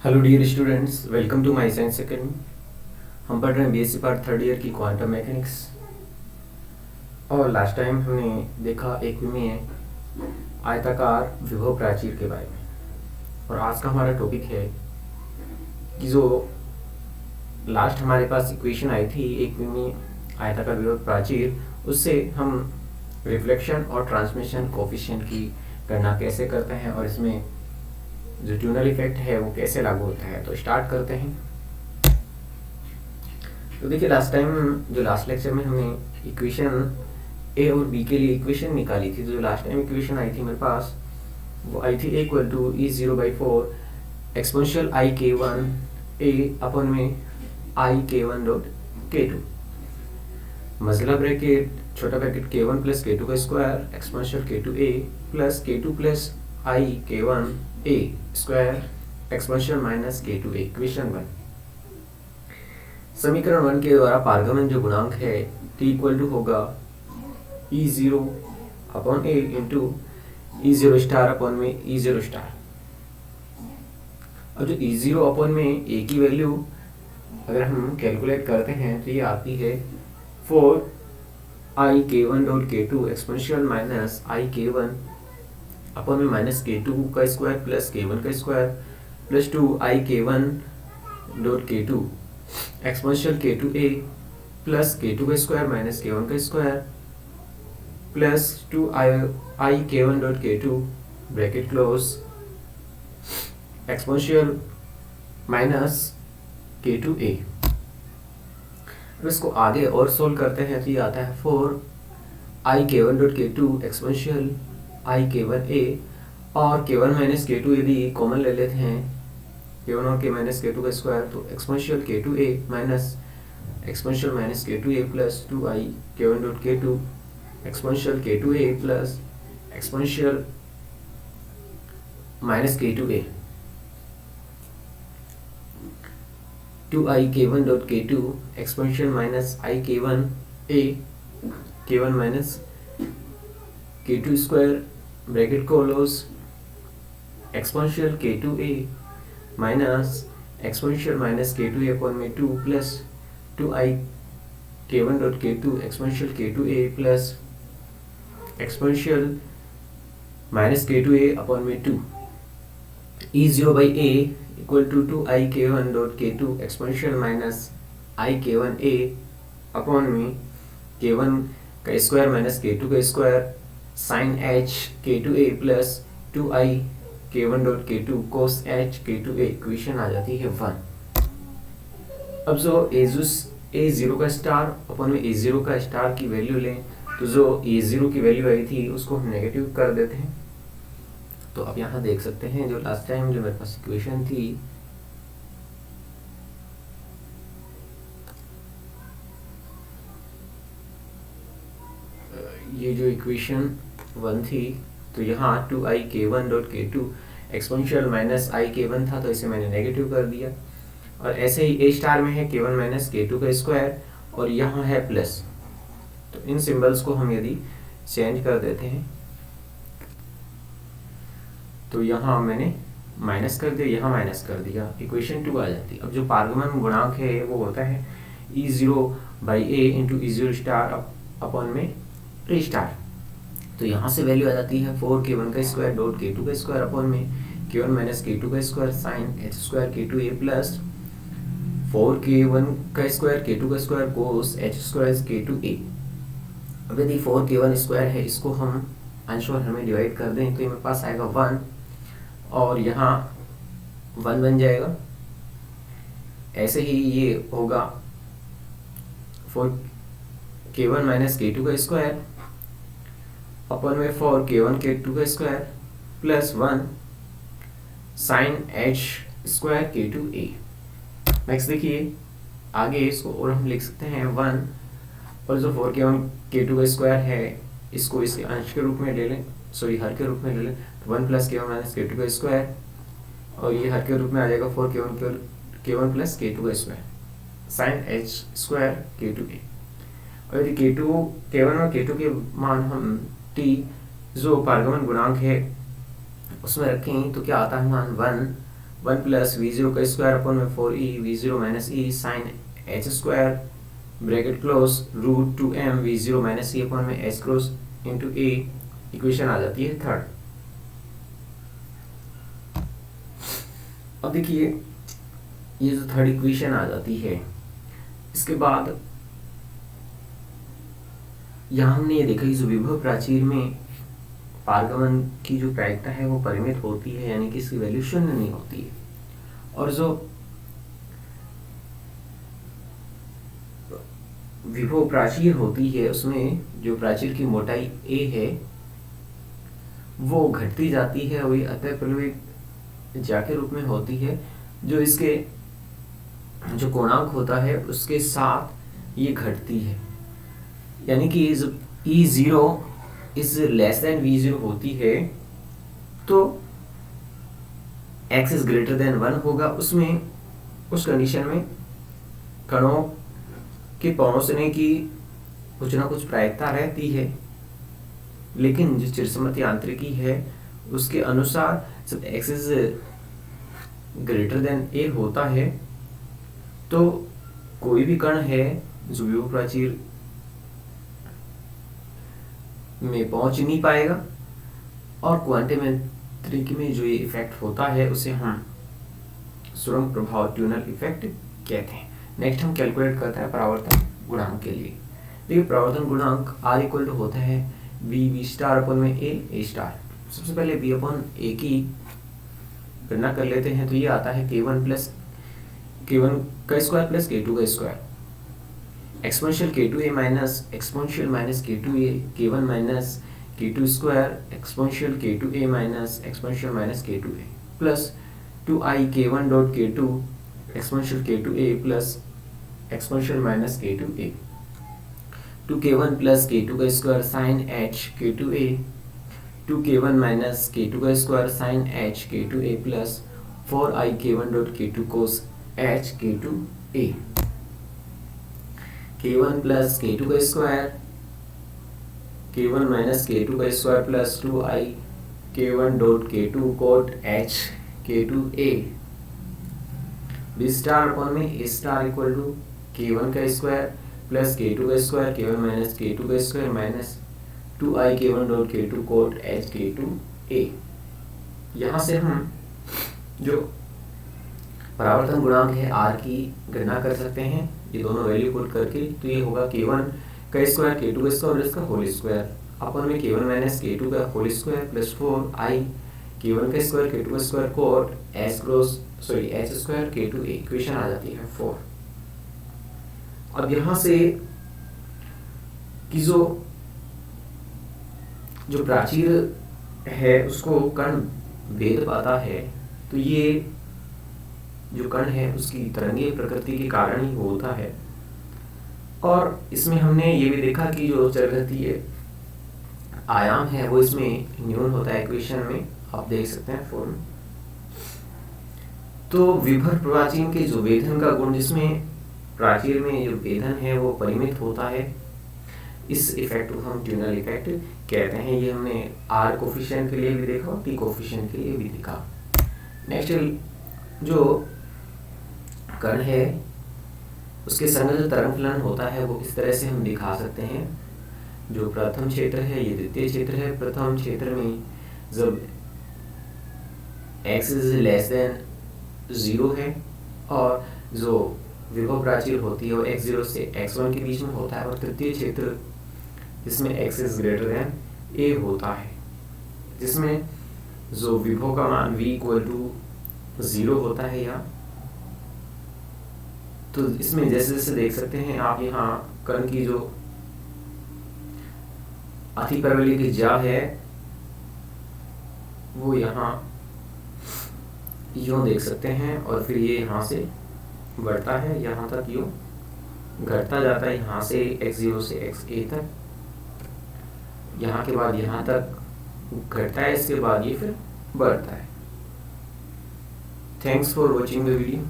Hello dear students, welcome to my science academy. हम पढ़ रहे हैं बीएससी पार्ट थर्ड ईयर की क्वांटम मैकेनिक्स। और लास्ट टाइम हमने देखा एक विमीय आयताकार विभव प्राचीर के बारे में। और आज का हमारा टॉपिक है कि जो लास्ट हमारे पास इक्वेशन आई थी एक विमीय आयताकार विभव प्राचीर, उससे हम रिफ्लेक्शन और ट्रांसमिशन कोफिशिएंट की गणना कैसे करते हैं और इसमें जो ट्यूनल इफेक्ट है वो कैसे लागू होता है। तो स्टार्ट करते हैं। तो देखिए, लास्ट टाइम जो लास्ट लेक्चर में हमने इक्वेशन ए और बी के लिए इक्वेशन निकाली थी। तो जो लास्ट टाइम इक्वेशन आई थी मेरे पास, वो आई थी equal to E0/4 exponential I K one ए अपन में आई K one dot K to, मजला ब्रैकेट छोटा ब्रैकेट के वन प्लस के टू का square exponential K two A plus के two plus I K one A square exponential minus K two A. Equation 1। समीकरण 1 के द्वारा पारगमन जो गुणांक है t इक्वल टू होगा E0 अपॉन ए इंटू E0 स्टार अपॉन में E0 स्टार। अब जो E0 अपॉन में ए की वैल्यू अगर हम कैलकुलेट करते हैं तो ये आती है 4 आई K one dot K two exponential minus I K one upon में माइनस के टू का स्क्वायर प्लस के वन का square plus 2 I K one dot K two exponential K two A plus के टू का square minus के one का square plus 2 I K one dot K to bracket close exponential minus K two ए। अब इसको आगे और solve करते हैं तो ये आता है 4 आई K one dot K two exponential आई के वन ए और के वन माइनस के टू यदि कॉमन ले लेते हैं के वन और के माइनस के टू का स्क्वायर तो exponential K two A minus exponential minus K two A plus 2 I K one dot K two exponential K two A plus exponential minus K two A 2 I K one dot K two exponential minus I K one A K one minus K two square bracket close exponential K two A minus exponential minus K two A upon में 2 plus 2 I K one dot K two exponential K two A plus exponential minus K two A upon में 2 E0/a equal to 2 I K one dot K two exponential minus I K one A upon में K one का square minus K two का square sine H K two A plus 2 I K one dot K two cos H K two A. Equation आ जाती है 1। अब जो A0 का star अपन में A0 का स्टार की वैल्यू लें तो जो A0 की वैल्यू आई थी उसको हम नेगेटिव कर देते हैं। तो अब यहाँ देख सकते हैं जो लास्ट टाइम जो मेरे पास इक्वेशन थी ये जो इक्वेशन 1 थी तो यहाँ 2 I K one dot K two exponential minus I K one था तो इसे मैंने नेगेटिव कर दिया। और ऐसे ही ए स्टार में है के वन माइनस के टू का स्क्वायर और यहाँ है प्लस, तो इन सिंबल्स को हम यदि चेंज कर देते हैं तो यहाँ मैंने माइनस कर दिया, यहाँ माइनस कर दिया, इक्वेशन 2 आ जाती है। अब जो पारगमन गुणांक है वो होता है E0/a into E0 star upon में ए स्टार। तो यहाँ से वैल्यू आ जाती है 4 के वन का स्क्वायर डॉट के टू का स्क्वायर अपॉन में K one minus K two का square sine H square K two A plus 4 K one का स्क्वायर के टू का स्क्वायर कोस एच स्क्वायर के टू ए। अब यदि 4 K one square है इसको हम अंश और हमें डिवाइड कर दें तो ये मेरे पास आएगा 1 और यहाँ 1 बन जाएगा। ऐसे ही ये होगा 4 K one minus K two का स्क्वायर अपॉन में 4 के वन के टू का square plus 1 sine H square K two A. Next देखिए आगे इसको और हम लिख सकते हैं 1 और जो 4 के वन के टू का स्क्वायर है इसको इसके अंश के रूप में ले लें, सॉरी हर के रूप में ले लें तो 1 प्लस के वन माइनस के टू का स्क्वायर और ये हर के रूप में आ जाएगा 4 के वन प्लस के टू का square sine H square K two ए। और यदि के वन और के टू के मान हम टी जो पारगमन गुणांक है उसमें रखें तो क्या आता है मान 1 1 प्लस वी जीरो का स्क्वायर अपन में 4e V zero minus E sine H square bracket close root 2m V zero minus E upon में H cross into A equation आ जाती है थर्ड। अब देखिए ये जो थर्ड इक्वेशन आ जाती है, इसके बाद यहाँ हमने ये देखा कि जो विभव प्राचीर में पारगमन की जो प्रायिकता है वो परिमित होती है, यानी कि इसकी वैल्यू शून्य नहीं होती है। और जो विभव प्राचीर होती है उसमें जो प्राचीर की मोटाई a है वो घटती जाती है, वही अतः प्रलय ज्या के रूप में होती है, जो इसके जो कोणांक होता है उसके साथ ये घटती है। यानी कि जब E0 is less than V0 होती है तो x इज ग्रेटर देन 1 होगा, उसमें उस कंडीशन में कणों के पहुंचने की कुछ ना कुछ प्रायिकता रहती है। लेकिन जो चिरसम्मत यांत्रिकी है उसके अनुसार जब x is greater than a होता है तो कोई भी कण है जो विभव प्राचीर में पहुंच नहीं पाएगा, और क्वांटम यांत्रिकी में जो ये इफेक्ट होता है उसे हम सुरंग प्रभाव ट्यूनल इफेक्ट कहते हैं। नेक्स्ट हम कैलकुलेट करते हैं परावर्तन गुणांक के लिए। देखिए परावर्तन गुणांक R इक्वल टू होता है V स्टार अपन में A स्टार। सबसे पहले V अपन A की गणना कर लेते हैं, तो ये आता है K1 प्लस K1 का स्क्वायर प्लस K2 का square exponential K2A minus exponential minus K2A K1 minus K2 square exponential K2A minus exponential minus K2A plus 2i K1 dot K2 exponential K2A plus exponential minus K2A 2K1 plus K2 का square sine h K2A 2K1 minus K2 का square sine h K2A plus 4i K1 dot K2 cos h K2A K1 plus K2 का square K1 minus K2 का square plus 2i K1 dot K2 cot h K2A B star upon में A star equal to K1 का square plus K2 का square K1 minus K2 का square minus 2i K1 dot K2 cot h K2A। यहाँ से हम जो परावर्तन गुणांक है R की गणना कर सकते हैं, ये दोनों वैल्यू पुट करके। तो ये होगा K1 का स्क्वायर K2 का स्क्वायर और इसका होल स्क्वायर अपन में K1 माइनस K2 का whole square plus 4i K1 का स्क्वायर K2 का square cot h square K2A equation आ जाती है 4। अब यहाँ से कि जो प्राचीर है उसको कण भेद पाता है, तो ये जो कण है उसकी तरंगीय प्रकृति के कारण ही होता है। और इसमें हमने ये भी देखा कि जो चरघातीय आयाम है वो इसमें न्यून होता है, इक्वेशन में आप देख सकते हैं फॉर्म। तो विभव प्राचीन के जो वेधन का गुण, जिसमें प्राचीर में जो वेधन है वो परिमित होता है, इस इफेक्ट को हम ट्यूनल इफेक्ट कहते हैं। ये हमने R कोफिशिएंट के लिए भी देखा और T कोफिशिएंट के लिए भी देखा। नेक्स्ट जो कण है उसके संग जो तरंग फलन होता है वो इस तरह से हम दिखा सकते हैं। जो प्रथम क्षेत्र है ये द्वितीय क्षेत्र है। प्रथम क्षेत्र में जब x इज लेस देन 0 है और जो विभव प्राचीर होती है वो x0 से x1 के बीच में होता है, और तृतीय क्षेत्र जिसमें x is greater than a होता है, जिसमें जो विभव का मान v इक्वल टू 0 होता है यहाँ। तो इसमें जैसे जैसे देख सकते हैं आप, यहाँ कण की जो अतिपरवलयिक ज्या है वो यहाँ यूं देख सकते हैं, और फिर ये यहाँ से बढ़ता है, यहाँ तक यूं घटता जाता है, यहाँ से x0 से xa तक, यहाँ के बाद यहाँ तक घटता है, इसके बाद ये फिर बढ़ता है। Thanks for watching the video.